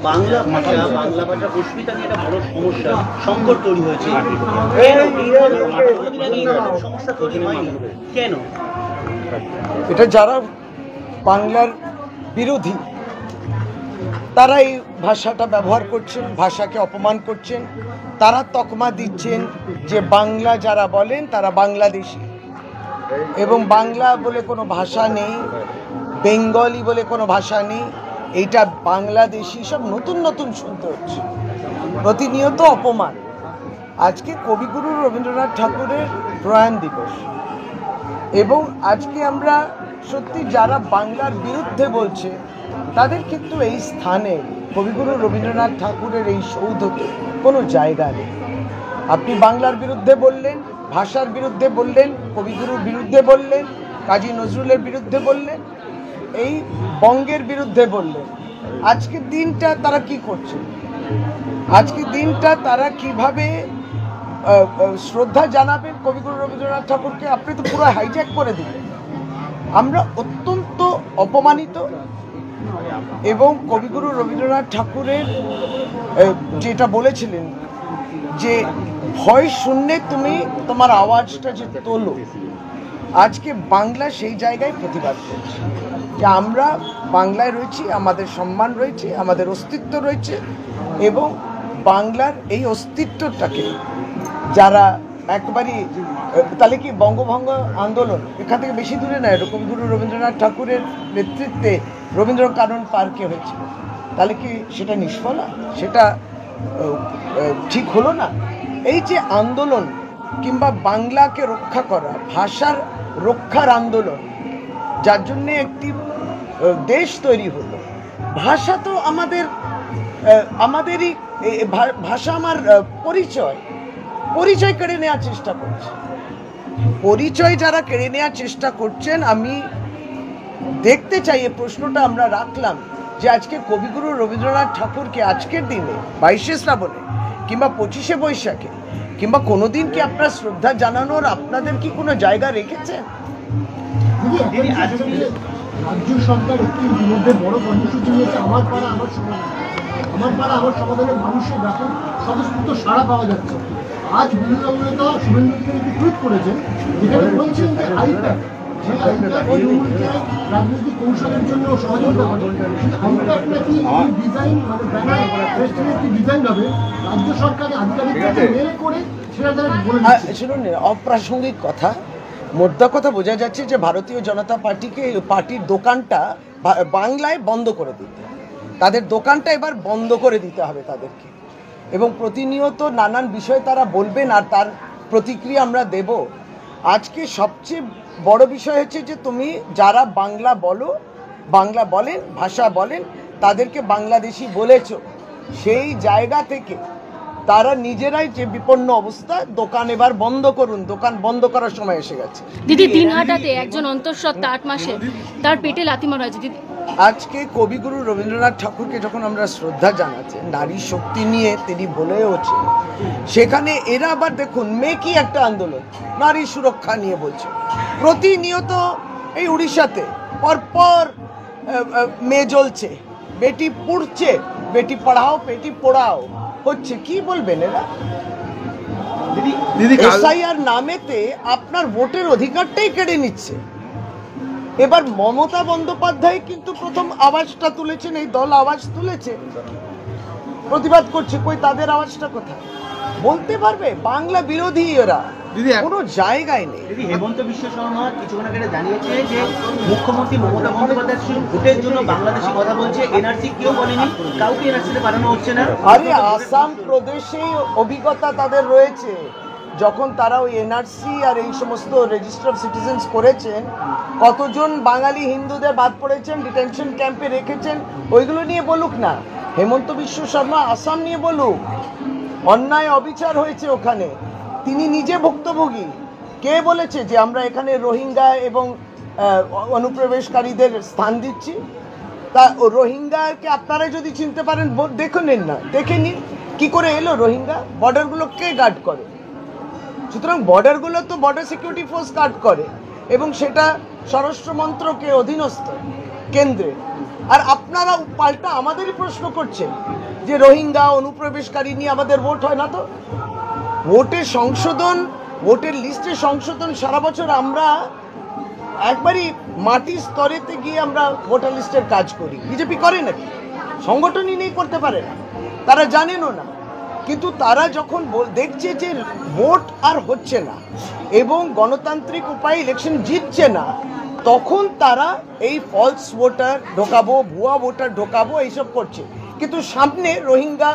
বাংলা ভাষা পুষ্পিতা নিয়ে একটা বড় সমস্যা সংকট তৈরি হয়েছে। সমস্যা তৈরি হয়নি কেন? এটা যারা বাংলার বিরোধী তারা এই ভাষাটা ব্যবহার করছেন, ভাষাকে অপমান করছেন, তারা তকমা দিচ্ছেন যে বাংলা যারা বলেন তারা বাংলাদেশি, এবং বাংলা বলে কোনো ভাষা নেই, বেঙ্গলি বলে কোনো ভাষা নেই, এইটা বাংলাদেশি, সব নতুন নতুন শুনতে হচ্ছে, প্রতিনিয়ত অপমান। আজকে কবিগুরু রবীন্দ্রনাথ ঠাকুরের প্রয়াণ দিবস, এবং আজকে আমরা সত্যি যারা বাংলার বিরুদ্ধে বলছে তাদের কিন্তু এই স্থানে কবিগুরু রবীন্দ্রনাথ ঠাকুরের এই সৌধতে কোনো জায়গা নেই। আপনি বাংলার বিরুদ্ধে বললেন, ভাষার বিরুদ্ধে বললেন, কবিগুরুর বিরুদ্ধে বললেন, কাজী নজরুলের বিরুদ্ধে বললেন, এই বঙ্গের বিরুদ্ধে বললেন। আজকের দিনটা তারা কি করছে? আজকের দিনটা তারা কিভাবে শ্রদ্ধা জানাবেন কবিগুরু রবীন্দ্রনাথ ঠাকুরকে? আপনি তো পুরো হাইজ্যাক করে দিলেন। আমরা অত্যন্ত অপমানিত, এবং কবিগুরু রবীন্দ্রনাথ ঠাকুরের যেটা বলেছিলেন যে ভয় শূন্যে তুমি তোমার আওয়াজটা যে তোলো, আজকে বাংলা সেই জায়গায় প্রতিবাদ করছে যে আমরা বাংলায় রয়েছি, আমাদের সম্মান রয়েছে, আমাদের অস্তিত্ব রয়েছে, এবং বাংলার এই অস্তিত্বটাকে যারা একবারই, তাহলে কি বঙ্গভঙ্গ আন্দোলন এখান থেকে বেশি দূরে নয়, কবিগুরু রবীন্দ্রনাথ ঠাকুরের নেতৃত্বে রবীন্দ্র কানন পার্কে হয়েছিল, তাহলে কি সেটা নিষ্ফলা? সেটা ঠিক হলো না? এই যে আন্দোলন কিংবা বাংলাকে রক্ষা করা, ভাষার রক্ষার আন্দোলন, যার জন্যে একটি দেশ তৈরি হলো, ভাষা তো আমাদেরই, ভাষা আমার পরিচয় কেড়ে নেওয়ার চেষ্টা করছে। পরিচয় যারা কেড়ে নেওয়ার চেষ্টা করছেন, আমি দেখতে চাই, এই প্রশ্নটা আমরা রাখলাম যে আজকে কবিগুরু রবীন্দ্রনাথ ঠাকুরকে আজকের দিনে 22শে শ্রাবণে কিংবা 25শে বৈশাখে কিংবা কোনোদিন কি আপনার শ্রদ্ধা জানানোর আপনাদের কি কোনো জায়গা রেখেছেন? রাজ্য সরকার একটি মধ্যে বড় কর্মসূচি নিয়েছে, আমার পাড়া আমার সমাধান। আমার পাড়া আমার সমাধানের মানুষের ব্যাপক স্বতঃস্ফূর্ত সাড়া পাওয়া যাচ্ছে। আজ বিরোধী দলনেতা শুভেন্দু অধিকারী একটি টুইট করেছেন, যেখানে বলছেন যে আইপ্যাক, যে আইপ্যাক তৃণমূলকে রাজনৈতিক কৌশলের জন্য সহযোগিতা করে, আইপ্যাক নাকি ডিজাইন, মানে ব্যানার ফেস্টিভ্যাল একটি ডিজাইন হবে, রাজ্য সরকারের আধিকারিকদের মেল করে সেটা তারা বলে দিচ্ছে। শুনুন, অপ্রাসঙ্গিক কথা, মোদ্দা কথা বোঝা যাচ্ছে যে ভারতীয় জনতা পার্টিকে, পার্টির দোকানটা বাংলায় বন্ধ করে দিতে, তাদের দোকানটা এবার বন্ধ করে দিতে হবে তাদেরকে, এবং প্রতিনিয়ত নানান বিষয় তারা বলবেন আর তার প্রতিক্রিয়া আমরা দেব। আজকে সবচেয়ে বড় বিষয় হচ্ছে যে তুমি যারা বাংলা বলো, বাংলা বলেন, ভাষা বলেন, তাদেরকে বাংলাদেশি বলেছ, সেই জায়গা থেকে তারা নিজেরাই যে বিপন্ন অবস্থা, দোকান এবার বন্ধ করুন, দোকান বন্ধ করার সময় এসে গেছে। দিদি, দিনহাটাতে একজন অন্তঃসত্ত্বা 8 মাসে, তার পেটে লাথি মারা হয়েছে। দিদি, আজকে কবিগুরু রবীন্দ্রনাথ ঠাকুরকে যখন আমরা শ্রদ্ধা জানাচ্ছি, নারী শক্তি নিয়ে তিনি বলেওছেন, সেখানে এরা আবার দেখুন মেকি একটা আন্দোলন, নারী সুরক্ষা নিয়ে বলছে। প্রতিনিয়ত এই উড়িষ্যাতে পরপর মেয়ে জ্বলছে, বেটি পুড়ছে, বেটি পড়াও বেটি পড়াও হচ্ছে। কি বলবেন এরা? এসআইআর নামেতে আপনার ভোটের অধিকারটাই কেড়ে নিচ্ছে। এবার মমতা বন্দ্যোপাধ্যায় কিন্তু প্রথম আওয়াজটা তুলেছেন, এই দল আওয়াজ তুলেছে, প্রতিবাদ করছে, কই তাদের আওয়াজটা কোথায়? বলতে পারবে? বাংলা বিরোধী এরা, কোনো জায়গায় নেই। হেমন্ত বিশ্ব শর্মা কিছুক্ষণ আগে জানিয়েছে যে মুখ্যমন্ত্রী মমতা বন্দ্যোপাধ্যায় ভোটের জন্য বাংলাদেশি কথা বলছে, এনআরসি কেউ বলেনি, কাউকে এনআরসিতে বাড়ানো হচ্ছে না। আরে আসাম প্রদেশেই অভিজ্ঞতা তাদের রয়েছে, যখন তারা ওই এনআরসি আর এই সমস্ত রেজিস্টার অফ সিটিজেন্স করেছেন, কতজন বাঙালি হিন্দুদের বাদ পড়েছেন, ডিটেনশন ক্যাম্পে রেখেছেন, ওইগুলো নিয়ে বলুক না। হেমন্ত বিশ্ব শর্মা আসাম নিয়ে বলুক, অন্যায় অবিচার হয়েছে ওখানে, তিনি নিজে ভুক্তভোগী। কে বলেছে যে আমরা এখানে রোহিঙ্গা এবং অনুপ্রবেশকারীদের স্থান দিচ্ছি? তা রোহিঙ্গাকে আপনারা যদি চিনতে পারেন দেখে নিন না, দেখে নিন কি করে এলো রোহিঙ্গা, বর্ডারগুলো কে গার্ড করে? সুতরাং বর্ডারগুলো তো বর্ডার সিকিউরিটি ফোর্স গার্ড করে, এবং সেটা স্বরাষ্ট্র মন্ত্রকের অধীনস্থ কেন্দ্রে। আর আপনারা পাল্টা আমাদেরই প্রশ্ন করছেন যে রোহিঙ্গা অনুপ্রবেশকারী নিয়ে আমাদের ভোট হয় না। তো ভোটের সংশোধন, ভোটের লিস্টের সংশোধন সারা বছর আমরা একবারই মাটির স্তরেতে গিয়ে আমরা ভোটার লিস্টের কাজ করি। বিজেপি করে নাকি? সংগঠনই নেই, করতে পারে না, তারা জানেনও না। কিন্তু তারা যখন দেখছে যে ভোট আর হচ্ছে না এবং গণতান্ত্রিক উপায়ে ইলেকশন জিতছে না, তখন তারা এই ফলস ভোটার ঢোকাবো, ভুয়া ভোটার ঢোকাবো, এইসব করছে। কিন্তু সামনে রোহিঙ্গা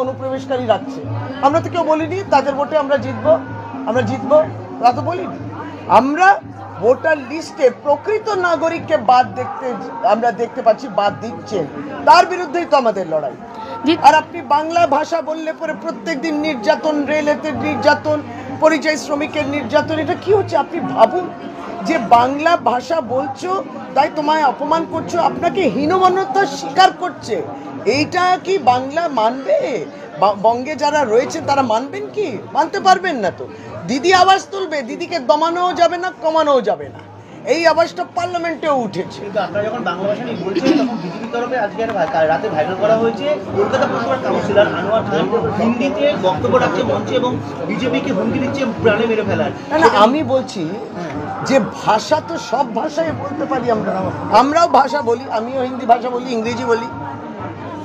অনুপ্রবেশকারী রাখছে। আমরা তো কেউ বলিনি তাদের ভোটে আমরা জিতবো, তা তো বলিনি। আমরা ভোটার লিস্টে প্রকৃত নাগরিককে আমরা দেখতে পাচ্ছি বাদ দিচ্ছেন, তার বিরুদ্ধেই তো আমাদের লড়াই। আর আপনি বাংলা ভাষা বললে পরে প্রত্যেকদিন নির্যাতন, রেলেতে নির্যাতন, পরিযায়ী শ্রমিকের নির্যাতন, এটা কি হচ্ছে? আপনি ভাবুন যে বাংলা ভাষা বলছো তাই তোমায় অপমান করছো, আপনাকে হীনমন্যতার স্বীকার করছে। এইটা কি বাংলা মানবে? বঙ্গে যারা রয়েছে তারা মানবেন কি? মানতে পারবেন না। তো দিদি আওয়াজ তুলবে, দিদিকে দমানোও যাবে না, কমানোও যাবে না। এই আওয়াজটা পার্লামেন্টেও উঠেছে। কিন্তু আপনারা যখন বাংলা ভাষা নিয়ে বলছেন তখন বিজেপির তরফে আজকে রাতে ভাইরাল করা হয়েছে কলকাতা পুরসভার কাউন্সিলর আনোয়ার খান হিন্দিতে বক্তব্য রাখছে মঞ্চে এবং বিজেপিকে হুমকি দিচ্ছে প্রাণে মেরে ফেলার। না, আমি বলছি যে ভাষা তো সব ভাষায় বলতে পারি আমরাও ভাষা বলি, আমিও হিন্দি ভাষা বলি, ইংরেজি বলি।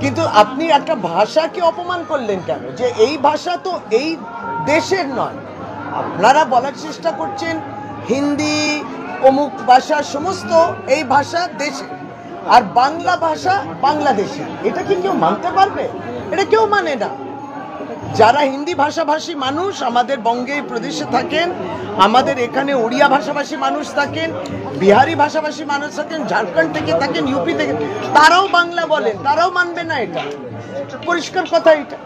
কিন্তু আপনি একটা ভাষাকে অপমান করলেন কেন? যে এই ভাষা তো এই দেশের নয়। আপনারা বলার চেষ্টা করছেন হিন্দি, অমুক ভাষা, সমস্ত এই ভাষা দেশে, আর বাংলা ভাষা বাংলাদেশে। এটা কি কেউ মানতে পারবে? এটা কেউ মানে না। যারা হিন্দি ভাষাভাষী মানুষ আমাদের বঙ্গে প্রদেশে থাকেন, আমাদের এখানে ওড়িয়া ভাষাভাষী মানুষ থাকেন, বিহারি ভাষাভাষী মানুষ থাকেন, ঝাড়খণ্ড থেকে থাকেন, ইউপি থেকে, তারাও বাংলা বলেন, তারাও মানবে না। এটা পরিষ্কার কথা। এটা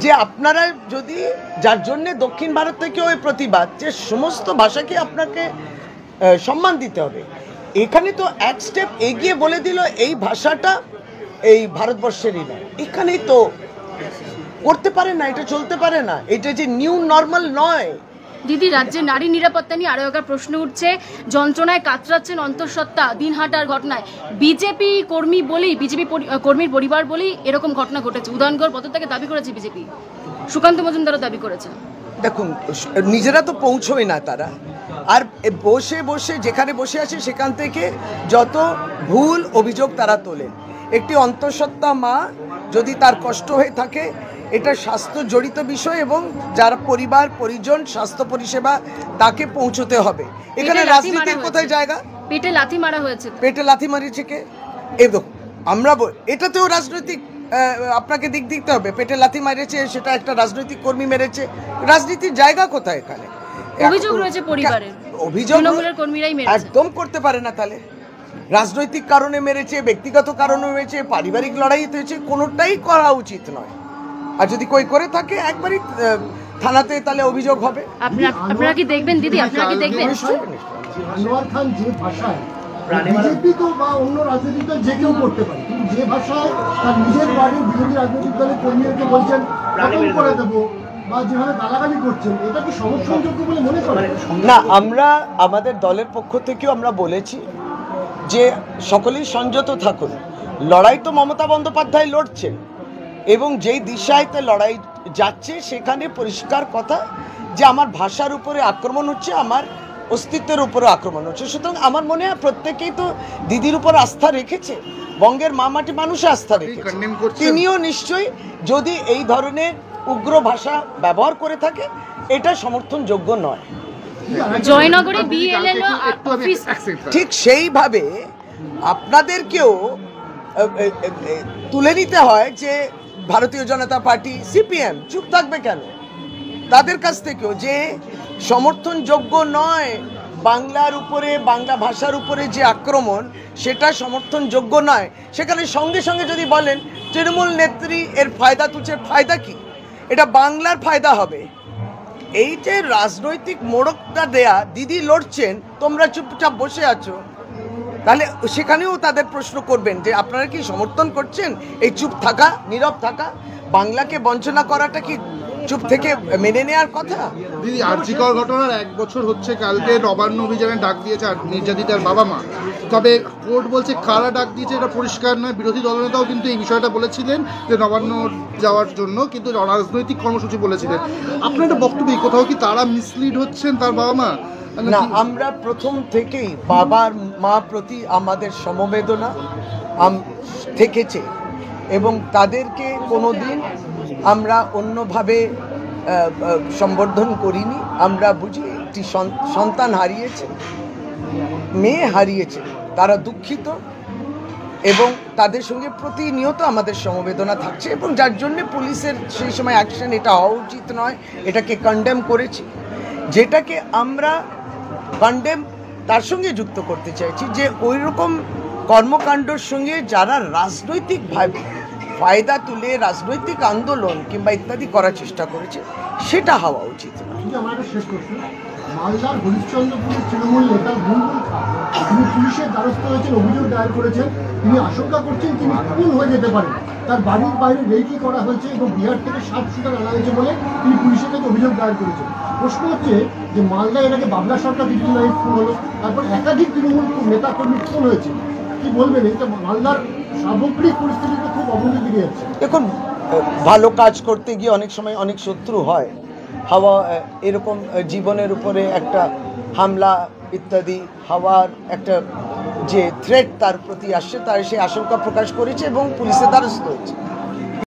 যে আপনারা যদি, যার জন্য দক্ষিণ ভারত থেকে ওই প্রতিবাদ যে সমস্ত ভাষাকে আপনাকে সম্মান দিতে হবে, এখানে তো এক স্টেপ এগিয়ে বলে দিল এই ভাষাটা এই ভারতবর্ষেরই নয়। এখানেই তো করতে পারে না, এটা চলতে পারে না, এটা যে নিউ নর্মাল নয়। দিদি, রাজ্যে নারী নিরাপত্তা নিয়ে আরো একটা প্রশ্ন উঠছে। যন্ত্রণায় কাতরাচ্ছেন অন্তঃসত্ত্বা দিনহাটার ঘটনায়। বিজেপি কর্মী বলেই, বিজেপি কর্মীর পরিবার বলেই এরকম ঘটনা ঘটেছে। উদয়নগড় পদত্যাগে দাবি করেছে বিজেপি, সুকান্ত মজুমদারও দাবি করেছে। দেখুন, নিজেরা তো পৌঁছয় না তারা, আর বসে বসে যেখানে বসে আছে সেখান থেকে যত ভুল অভিযোগ তারা তোলেন। একটি অন্তঃসত্ত্বা মা যদি তার কষ্ট হয়ে থাকে, এটা স্বাস্থ্য জড়িত বিষয় এবং যার পরিবার পরিজন স্বাস্থ্য পরিষেবা তাকে পৌঁছতে হবে। এখানে রাজনীতির কোথায় জায়গা? পেটে লাথি মারা হয়েছে। পেটে লাথি মারিয়েছে কে? এই দেখো, আমরা এটাতেও রাজনৈতিক আপনাকে দিক দিতে হবে। পেটে লাথি মারিয়েছে, সেটা একটা রাজনৈতিক কর্মী মেরেছে। রাজনীতির জায়গা কোথায় এখানে? অভিযোগ রয়েছে পরিবারের, অভিযোগ কর্মীরাই মেরেছে। একদম করতে পারে না। তাহলে রাজনৈতিক কারণে মেরেছে, ব্যক্তিগত কারণে মেরেছে, পারিবারিক লড়াই হয়েছে, কোনোটাই করা উচিত নয়। আর যদি কই করে থাকে একবারই থানাতে তাহলে অভিযোগ হবে। আপনারা কি দেখবেন দিদি? আপনারা কি দেখবেন? আনোয়ার খান যে ভাষায়, বিজেপি তো বা অন্য রাজনৈতিক দল যে কেউ করতে পারে, কিন্তু যে ভাষায় তার নিজের ওয়ার্ডের বিরোধী রাজনৈতিক দলের কর্মীদেরকে বলছেন খতম করে দেবো বা যেভাবে গালাগালি করছেন, এটা কি সমর্থনযোগ্য বলে মনে করেন? না, আমরা আমাদের দলের পক্ষ থেকেও আমরা বলেছি যে সকলেই সংযত থাকুন। লড়াই তো মমতা বন্দ্যোপাধ্যায় লড়ছেন এবং যেই দিশায়তে লড়াই যাচ্ছে সেখানে পরিষ্কার কথা যে আমার ভাষার উপরে আক্রমণ হচ্ছে, আমার অস্তিত্বের উপরে আক্রমণ হচ্ছে। সুতরাং আমার মনে হয় প্রত্যেকেই তো দিদির উপর আস্থা রেখেছে, বঙ্গের মামাটি মানুষে আস্থা রেখেছে। তিনিও নিশ্চয়ই যদি এই ধরনের উগ্র ভাষা ব্যবহার করে থাকে, এটা সমর্থনযোগ্য নয়। জয়নগরে বিএলএলও অফিস, ঠিক সেইভাবে আপনাদেরকেও তুলে নিতে হয় যে ভারতীয় জনতা পার্টি, সিপিএম চুপ থাকবে কেন? তাদের কাছ থেকেও যে সমর্থনযোগ্য নয়, বাংলার উপরে, বাংলা ভাষার উপরে যে আক্রমণ, সেটা সমর্থনযোগ্য নয়। সেখানে সঙ্গে সঙ্গে যদি বলেন তৃণমূল নেত্রী এর ফায়দা তুলছে, ফায়দা কি? এটা বাংলার ফায়দা হবে। এই যে রাজনৈতিক মোড়কটা দেয়া, দিদি লড়ছেন, তোমরা চুপচাপ বসে আছো, তাহলে সেখানেও তাদের প্রশ্ন করবেন যে আপনারা কি সমর্থন করছেন এই চুপ থাকা, নীরব থাকা? বাংলাকে বঞ্চনা করাটা কি চুপ থেকে মেনে নেওয়ার কথা। দিদি, আরজিকর ঘটনার 1 বছর হচ্ছে, কালকে নবান্ন অভিযানে ডাক দিয়েছে আর নির্যাতিতার বাবা মা। তবে কোর্ট বলছে কারা ডাক দিয়েছে এটা পরিষ্কার নয়। বিরোধী দলনেতাও কিন্তু এই বিষয়টা বলেছিলেন যে নবান্ন যাওয়ার জন্য, কিন্তু রাজনৈতিক কর্মসূচি বলেছিলেন। আপনার একটা বক্তব্য, কোথাও কি তারা মিসলিড হচ্ছেন, তার বাবা মা? না, আমরা প্রথম থেকেই বাবার মা প্রতি আমাদের সমবেদনা থেকেছে এবং তাদেরকে কোনোদিন আমরা অন্যভাবে সম্বোধন করিনি। আমরা বুঝি একটি সন্তান হারিয়েছে, মেয়ে হারিয়েছে, তারা দুঃখিত এবং তাদের সঙ্গে প্রতিনিয়ত আমাদের সমবেদনা থাকছে এবং যার জন্য পুলিশের সেই সময় অ্যাকশন এটা হওয়া উচিত নয়, এটাকে কন্ডেম করেছি। যেটাকে আমরা কন্ডেম তার সঙ্গে যুক্ত করতে চাইছি যে ওই রকম কর্মকাণ্ডের সঙ্গে যারা রাজনৈতিকভাবে ফায়দা তুলে রাজনৈতিক আন্দোলন কিংবা ইত্যাদি করার চেষ্টা করেছে সেটা হওয়া উচিত না। আমার একটা শেষ প্রশ্ন, মালদার হরিশ্চন্দ্রপুরের তৃণমূল নেতা বুলবুল খান তিনি পুলিশের দ্বারস্থ হয়েছেন, অভিযোগ দায়ের করেছেন। তিনি আশঙ্কা করছেন তিনি খুন হয়ে যেতে পারেন। তার বাড়ির বাইরে রেকি করা হয়েছে এবং বিহার থেকে 7 শুটার আনা হয়েছে বলে তিনি পুলিশের কাছে অভিযোগ দায়ের করেছেন। প্রশ্ন হচ্ছে যে মালদায় এর আগে বাবলা সরকার কিছুদিন আগে খুন হলো, তারপর একাধিক তৃণমূল নেতা কর্মী খুন হয়েছে। কি বলবেন, এটা মালদার সামগ্রিক পরিস্থিতিতে খুব অবনতির দিকে যাচ্ছে? দেখুন, ভালো কাজ করতে গিয়ে অনেক সময় অনেক শত্রু হয়, হাওয়া এরকম জীবনের উপরে একটা হামলা ইত্যাদি হওয়ার একটা যে থ্রেট তার প্রতি আসছে, তার সেই আশঙ্কা প্রকাশ করেছে এবং পুলিশের দ্বারস্থ হয়েছে।